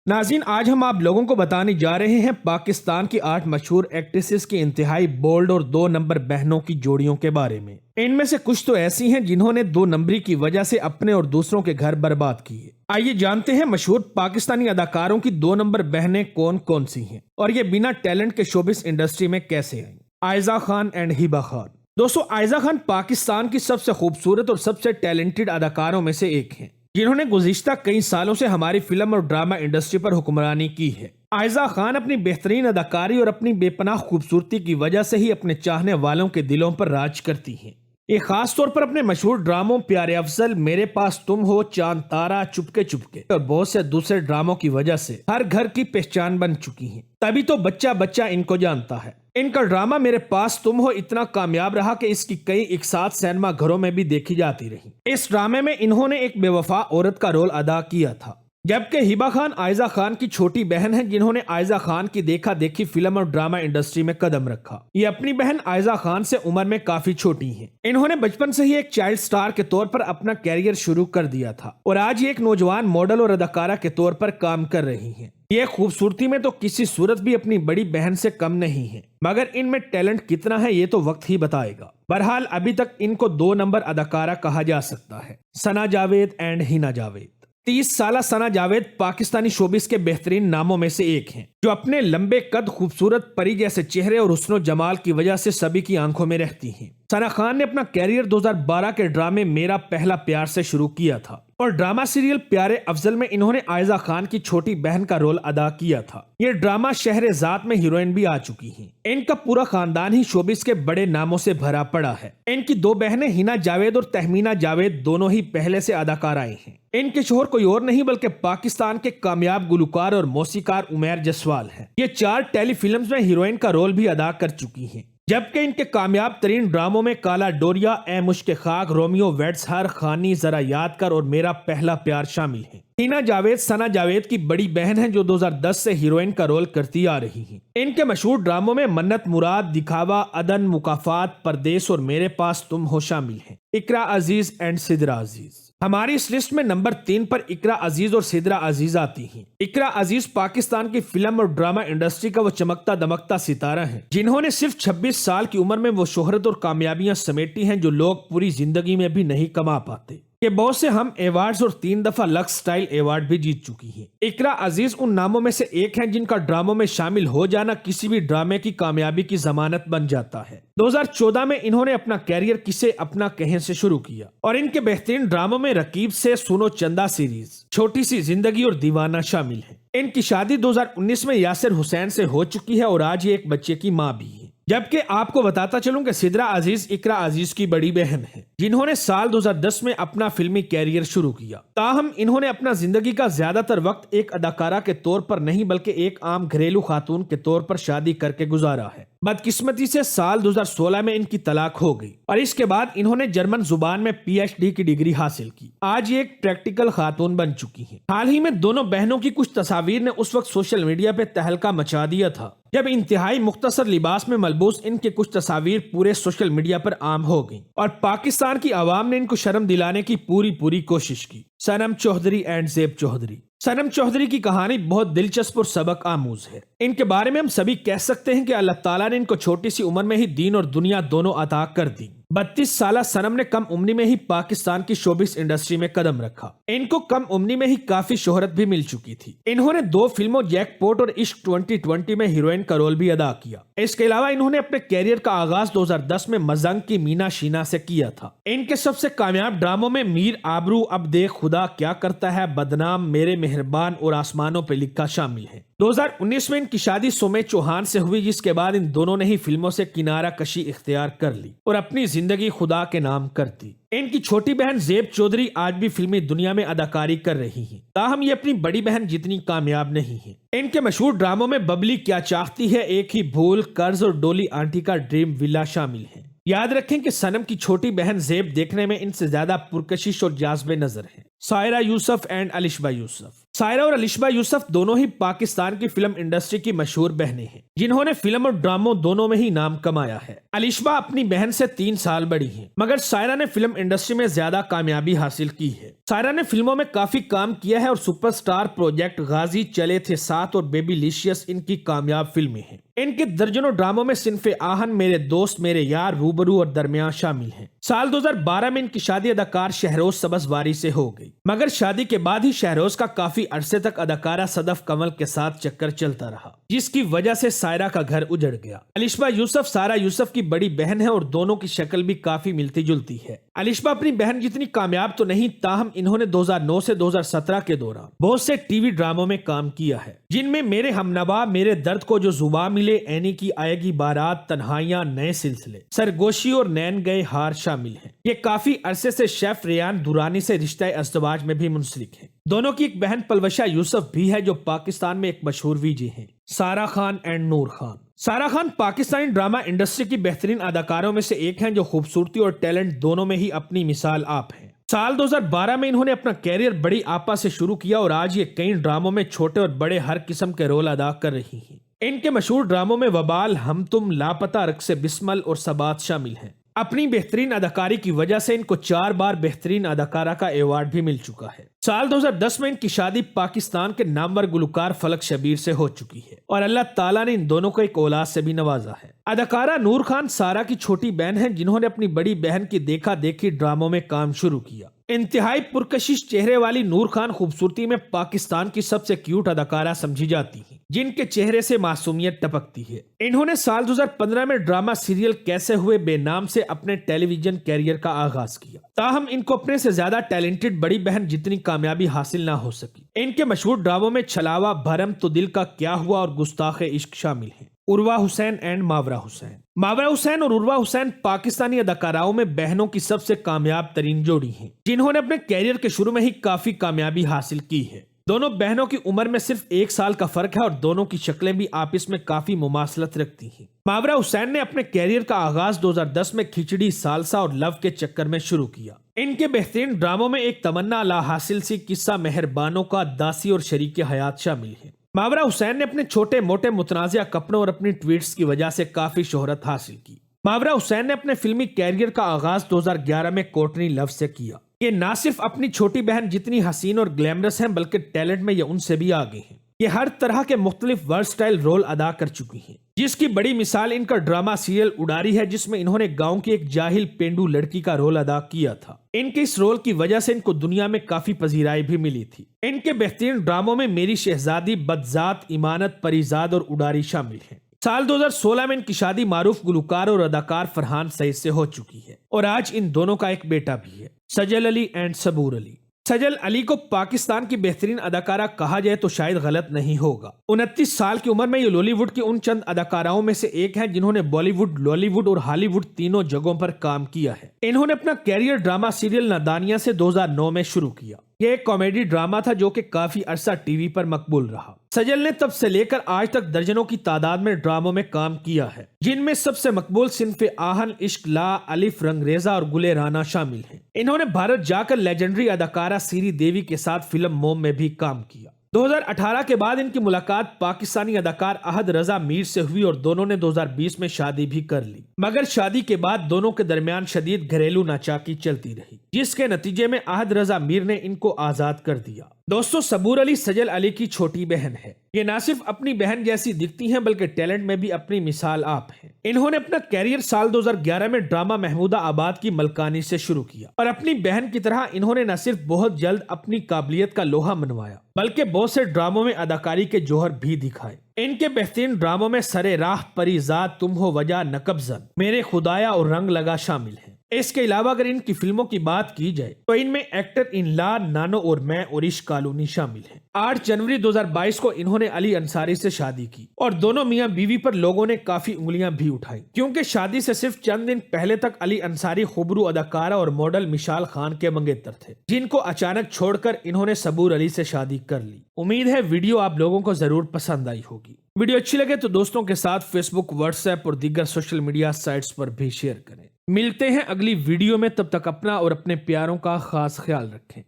नाज़रीन, आज हम आप लोगों को बताने जा रहे हैं पाकिस्तान की 8 मशहूर एक्ट्रेसेस की इंतहाई बोल्ड और 2 नंबर बहनों की जोड़ियों के बारे में। इनमें से कुछ तो ऐसी हैं जिन्होंने 2 नंबरी की वजह से अपने और दूसरों के घर बर्बाद किए। आइए जानते हैं मशहूर पाकिस्तानी अदाकारों की 2 नंबर बहनें कौन कौन सी हैं और ये बिना टैलेंट के शोबिस इंडस्ट्री में कैसे आई। आयजा खान एंड हिबा खान। दोस्तों, आयजा खान पाकिस्तान की सबसे खूबसूरत और सबसे टैलेंटेड अदाकारों में से एक हैं, जिन्होंने गुज़िश्ता कई सालों से हमारी फिल्म और ड्रामा इंडस्ट्री पर हुक्मरानी की है। आयजा खान अपनी बेहतरीन अदाकारी और अपनी बेपनाह खूबसूरती की वजह से ही अपने चाहने वालों के दिलों पर राज करती हैं। ये खास तौर पर अपने मशहूर ड्रामों प्यारे अफजल, मेरे पास तुम हो, चांद तारा, चुपके चुपके और बहुत से दूसरे ड्रामों की वजह से हर घर की पहचान बन चुकी हैं। तभी तो बच्चा बच्चा इनको जानता है। इनका ड्रामा मेरे पास तुम हो इतना कामयाब रहा कि इसकी कई एक साथ सिनेमा घरों में भी देखी जाती रही। इस ड्रामे में इन्होंने एक बेवफा औरत का रोल अदा किया था, जबकि हिबा खान आयजा खान की छोटी बहन है, जिन्होंने आयजा खान की देखा देखी फिल्म और ड्रामा इंडस्ट्री में कदम रखा। ये अपनी बहन आयजा खान से उम्र में काफी छोटी हैं। इन्होंने बचपन से ही एक चाइल्ड स्टार के तौर पर अपना कैरियर शुरू कर दिया था और आज ये एक नौजवान मॉडल और अदाकारा के तौर पर काम कर रही हैं। ये खूबसूरती में तो किसी सूरत भी अपनी बड़ी बहन से कम नहीं है, मगर इनमें टैलेंट कितना है ये तो वक्त ही बताएगा। बहरहाल अभी तक इनको 2 नंबर अदाकारा कहा जा सकता है। सना जावेद एंड हिना जावेद। 30 साला सना जावेद पाकिस्तानी शोबिस के बेहतरीन नामों में से एक हैं, जो अपने लंबे कद, खूबसूरत परी जैसे चेहरे और हुस्न जमाल की वजह से सभी की आंखों में रहती हैं। सना खान ने अपना कैरियर 2012 के ड्रामे मेरा पहला प्यार से शुरू किया था और ड्रामा सीरियल प्यारे अफजल में इन्होंने आयजा खान की छोटी बहन का रोल अदा किया था। ये ड्रामा शहरेजाद में हीरोइन भी आ चुकी हैं। इनका पूरा खानदान ही शोबिस के बड़े नामों से भरा पड़ा है। इनकी 2 बहनें हिना जावेद और तहमीना जावेद दोनों ही पहले से अदाकाराएं हैं। इनके शोहर कोई और नहीं बल्कि पाकिस्तान के कामयाब गुलकार और मौसीकार उमैर जसवाल हैं। ये 4 टेलीफिल्म्स में हीरोइन का रोल भी अदा कर चुकी हैं, जबकि इनके कामयाब तरीन ड्रामों में काला डोरिया, ए मुश्क खाक, रोमियो वेड्स, हर खानी, जरा याद कर और मेरा पहला प्यार शामिल हैं। हिना जावेद सना जावेद की बड़ी बहन है, जो 2010 से हीरोइन का रोल करती आ रही हैं। इनके मशहूर ड्रामों में मन्नत मुराद, दिखावा, अदन, मुकाफात, परदेस और मेरे पास तुम हो शामिल हैं। इकरा अजीज एंड सिदरा अजीज। हमारी इस लिस्ट में नंबर 3 पर इकरा अजीज और सिदरा अजीज आती हैं। इकरा अजीज पाकिस्तान की फिल्म और ड्रामा इंडस्ट्री का वो चमकता दमकता सितारा है, जिन्होंने सिर्फ 26 साल की उम्र में वो शोहरत और कामयाबियां समेटी हैं जो लोग पूरी जिंदगी में भी नहीं कमा पाते। के बहुत से हम अवार्ड्स और 3 दफा लक्स स्टाइल अवार्ड भी जीत चुकी हैं। इकरा अजीज उन नामों में से एक हैं जिनका ड्रामों में शामिल हो जाना किसी भी ड्रामे की कामयाबी की जमानत बन जाता है। 2014 में इन्होंने अपना कैरियर किसे अपना कहें से शुरू किया और इनके बेहतरीन ड्रामों में रकीब से सुनो चंदा सीरीज, छोटी सी जिंदगी और दीवाना शामिल है। इनकी शादी 2019 में यासिर हुसैन से हो चुकी है और आज ये एक बच्चे की माँ भी है। जबकि आपको बताता चलूं कि सिदरा अजीज इकरा अजीज की बड़ी बहन है, जिन्होंने साल 2010 में अपना फिल्मी कैरियर शुरू किया। ताहम इन्होंने अपना जिंदगी का ज्यादातर वक्त एक अदाकारा के तौर पर नहीं बल्कि एक आम घरेलू खातून के तौर पर शादी करके गुजारा है। बदकिस्मती से साल 2016 में इनकी तलाक हो गई और इसके बाद इन्होंने जर्मन जुबान में PhD की डिग्री हासिल की। आज ये एक प्रैक्टिकल खातून बन चुकी हैं। हाल ही में दोनों बहनों की कुछ तस्वीर ने उस वक्त सोशल मीडिया पे तहलका मचा दिया था, जब इंतहाई मुख्तसर लिबास में मलबूस इनके कुछ तस्वीर पूरे सोशल मीडिया पर आम हो गईं और पाकिस्तान की आवाम ने इनको शर्म दिलाने की पूरी कोशिश की। सनम चौधरी एंड ज़ेब चौधरी। सनम चौधरी की कहानी बहुत दिलचस्प और सबक आमूज है। इनके बारे में हम सभी कह सकते हैं कि अल्लाह ताला ने इनको छोटी सी उम्र में ही दीन और दुनिया दोनों अता कर दी। 32 साला सनम ने कम उम्री में ही पाकिस्तान की शोबिस इंडस्ट्री में कदम रखा। इनको कम उम्री में ही काफी शोहरत भी मिल चुकी थी। इन्होंने 2 फिल्मों जैकपॉट और इश्क 2020 में हीरोइन का रोल भी अदा किया। इसके अलावा इन्होंने अपने कैरियर का आगाज 2010 में मजंग की मीना शीना से किया था। इनके सबसे कामयाब ड्रामों में मीर आबरू, अब देख खुदा क्या करता है, बदनाम, मेरे मेहरबान और आसमानों पे लिखा शामिल है। 2019 में इनकी शादी सुमे चौहान से हुई, जिसके बाद इन दोनों ने ही फिल्मों से किनारा कशी इख्तियार कर ली और अपनी जिंदगी खुदा के नाम कर दी। इनकी छोटी बहन ज़ेब चौधरी आज भी फिल्मी दुनिया में अदाकारी कर रही हैं, ताहम ये अपनी बड़ी बहन जितनी कामयाब नहीं है। इनके मशहूर ड्रामों में बबली क्या चाहती है, एक ही भूल, कर्ज और डोली आंटी का ड्रीम विला शामिल है। याद रखें कि सनम की छोटी बहन ज़ेब देखने में इनसे ज्यादा पुरकशिश और जाज़बे नजर है। सायरा यूसुफ एंड अलिशबा यूसुफ। सायरा और अलिशबा यूसुफ दोनों ही पाकिस्तान की फिल्म इंडस्ट्री की मशहूर बहनें हैं, जिन्होंने फिल्म और ड्रामों दोनों में ही नाम कमाया है। अलिशबा अपनी बहन से 3 साल बड़ी हैं, मगर सायरा ने फिल्म इंडस्ट्री में ज्यादा कामयाबी हासिल की है। सायरा ने फिल्मों में काफी काम किया है और सुपरस्टार प्रोजेक्ट, गाजी, चले थे साथ और बेबीलिशियस इनकी कामयाब फिल्में हैं। इनके दर्जनों ड्रामों में सिन्फे आहन, मेरे दोस्त, मेरे यार, रूबरू और दरमियान शामिल हैं। साल 2012 में इनकी शादी अदाकार शहरोज सब्ज़वारी से हो गई, मगर शादी के बाद ही शहरोज का काफी अरसे तक अदाकारा सदफ कमल के साथ चक्कर चलता रहा, जिसकी वजह से सायरा का घर उजड़ गया। अलिशबा यूसुफ सायरा यूसुफ की बड़ी बहन है और दोनों की शक्ल भी काफी मिलती जुलती है। अलिशबा अपनी बहन जितनी कामयाब तो नहीं, ताहम इन्होंने 2009 से 2017 के दौरान बहुत से टीवी ड्रामों में काम किया है, जिनमें मेरे हमनवा, मेरे दर्द को जो जुबान मिले, ऐनी की आएगी बारात, तन्हाइयां, नए सिलसिले, सरगोशी और नैन गए हार शामिल हैं। ये काफी अरसे से शेफ रेयान दुरानी से रिश्ता अज़दवाज में भी मुंसलिक है। दोनों की एक बहन पलवशा यूसुफ भी है, जो पाकिस्तान में एक मशहूर वीजे हैं, सारा खान एंड नूर खान। सारा खान पाकिस्तानी ड्रामा इंडस्ट्री की बेहतरीन अदाकारों में से एक हैं, जो खूबसूरती और टैलेंट दोनों में ही अपनी मिसाल आप हैं। साल 2012 में इन्होंने अपना कैरियर बड़ी आपा से शुरू किया और आज ये कई ड्रामों में छोटे और बड़े हर किस्म के रोल अदा कर रही हैं। इनके मशहूर ड्रामों में वबाल, हम तुम, लापता, रक्से बिस्मल और सबात शामिल हैं। अपनी बेहतरीन अदाकारी की वजह से इनको 4 बार बेहतरीन अदाकारा का अवार्ड भी मिल चुका है। साल 2010 में इनकी शादी पाकिस्तान के नामवर गुलकार फलक शबीर से हो चुकी है और अल्लाह ताला ने इन दोनों को एक औलाद से भी नवाजा है। अदाकारा नूर खान सारा की छोटी बहन है, जिन्होंने अपनी बड़ी बहन की देखा देखी ड्रामों में काम शुरू किया। इंतहाई पुरकशिश चेहरे वाली नूर खान खूबसूरती में पाकिस्तान की सबसे क्यूट अदाकारा समझी जाती हैं, जिनके चेहरे से मासूमियत टपकती है। इन्होंने साल 2015 में ड्रामा सीरियल कैसे हुए बेनाम से अपने टेलीविजन कैरियर का आगाज किया। ताहम इनको अपने से ज्यादा टैलेंटेड बड़ी बहन जितनी कामयाबी हासिल ना हो सकी। इनके मशहूर ड्रामों में छलावा, भरम, तो दिल का क्या हुआ और गुस्ताखे इश्क शामिल हैं। उर्वा हुसैन एंड मावरा हुसैन। मावरा हुसैन और उर्वा हुसैन पाकिस्तानी अदाकाराओं में बहनों की सबसे कामयाब तरीन जोड़ी हैं, जिन्होंने अपने कैरियर के शुरू में ही काफी कामयाबी हासिल की है। दोनों बहनों की उम्र में सिर्फ 1 साल का फर्क है और दोनों की शक्लें भी आपस में काफी मुमासलत रखती हैं। मावरा हुसैन ने अपने कैरियर का आगाज 2010 में खिचड़ी, सालसा और लव के चक्कर में शुरू किया। इनके बेहतरीन ड्रामों में एक तमन्ना ला हासिल सी, किस्सा मेहरबानों का, दासी और शरीक हयात शामिल है। मावरा हुसैन ने अपने छोटे मोटे मुतनाज़िया कपड़ों और अपनी ट्वीट्स की वजह से काफी शोहरत हासिल की। मावरा हुसैन ने अपने फिल्मी कैरियर का आगाज 2011 में कोटनी लव से किया। ये ना सिर्फ अपनी छोटी बहन जितनी हसीन और ग्लैमरस हैं, बल्कि टैलेंट में ये उनसे भी आगे हैं। ये हर तरह के मुख्तलिफ वर्सटाइल रोल अदा कर चुकी हैं, जिसकी बड़ी मिसाल इनका ड्रामा सीरियल उड़ारी है, जिसमें इन्होंने गांव की एक जाहिल पेंडू लड़की का रोल अदा किया था। इनके इस रोल की वजह से इनको दुनिया में काफी पजीराई भी मिली थी। इनके बेहतरीन ड्रामों में मेरी शहजादी, बदजात, इमानत, परिजाद और उड़ारी शामिल हैं। साल 2016 में इनकी शादी मारूफ गुलकार और अदाकार फरहान सईद से हो चुकी है और आज इन दोनों का एक बेटा भी है, सजल अली एंड सबूर अली। सजल अली को पाकिस्तान की बेहतरीन अदाकारा कहा जाए तो शायद गलत नहीं होगा। 29 साल की उम्र में ये लॉलीवुड की उन चंद अदाकाराओं में से एक हैं, जिन्होंने बॉलीवुड, लॉलीवुड और हॉलीवुड तीनों जगहों पर काम किया है। इन्होंने अपना कैरियर ड्रामा सीरियल नादानिया से 2009 में शुरू किया। यह एक कॉमेडी ड्रामा था जो कि काफी अरसा टीवी पर मकबूल रहा। सजल ने तब से लेकर आज तक दर्जनों की तादाद में ड्रामों में काम किया है, जिनमें सबसे मकबूल सिन्फे आहन, इश्क, ला, अलिफ, रंगरेजा और गुले राना शामिल हैं। इन्होंने भारत जाकर लेजेंडरी अदाकारा सीरी देवी के साथ फिल्म मोम में भी काम किया। 2018 के बाद इनकी मुलाकात पाकिस्तानी अदाकार अहद रजा मीर से हुई और दोनों ने 2020 में शादी भी कर ली, मगर शादी के बाद दोनों के दरमियान शदीद घरेलू नाचाकी चलती रही, जिसके नतीजे में अहद रजा मीर ने इनको आजाद कर दिया। दोस्तों, सबूर अली सजल अली की छोटी बहन है। ये ना सिर्फ अपनी बहन जैसी दिखती हैं, बल्कि टैलेंट में भी अपनी मिसाल आप हैं। इन्होंने अपना कैरियर साल 2011 में ड्रामा महमूदा आबाद की मलकानी से शुरू किया और अपनी बहन की तरह इन्होंने न सिर्फ बहुत जल्द अपनी काबिलियत का लोहा मनवाया, बल्कि बहुत से ड्रामों में अदाकारी के जौहर भी दिखाए। इनके बेहतरीन ड्रामों में सरे राह, परिजात, तुम हो वजह, नकबजन, मेरे खुदाया और रंग लगा शामिल हैं। इसके अलावा अगर इनकी फिल्मों की बात की जाए तो इनमें एक्टर इन ला, नानो और मैं और इश्क कॉलोनी शामिल हैं। 8 जनवरी 2022 को इन्होंने अली अंसारी से शादी की और दोनों मियां बीवी पर लोगों ने काफी उंगलियां भी उठाई, क्योंकि शादी से सिर्फ चंद दिन पहले तक अली अंसारी खुबरू अदाकारा और मॉडल मिशाल खान के मंगेतर थे, जिनको अचानक छोड़कर इन्होंने सबूर अली से शादी कर ली। उम्मीद है वीडियो आप लोगों को जरूर पसंद आई होगी। वीडियो अच्छी लगे तो दोस्तों के साथ फेसबुक, व्हाट्सएप और दीगर सोशल मीडिया साइट्स पर भी शेयर करें। मिलते हैं अगली वीडियो में, तब तक अपना और अपने प्यारों का खास ख्याल रखें।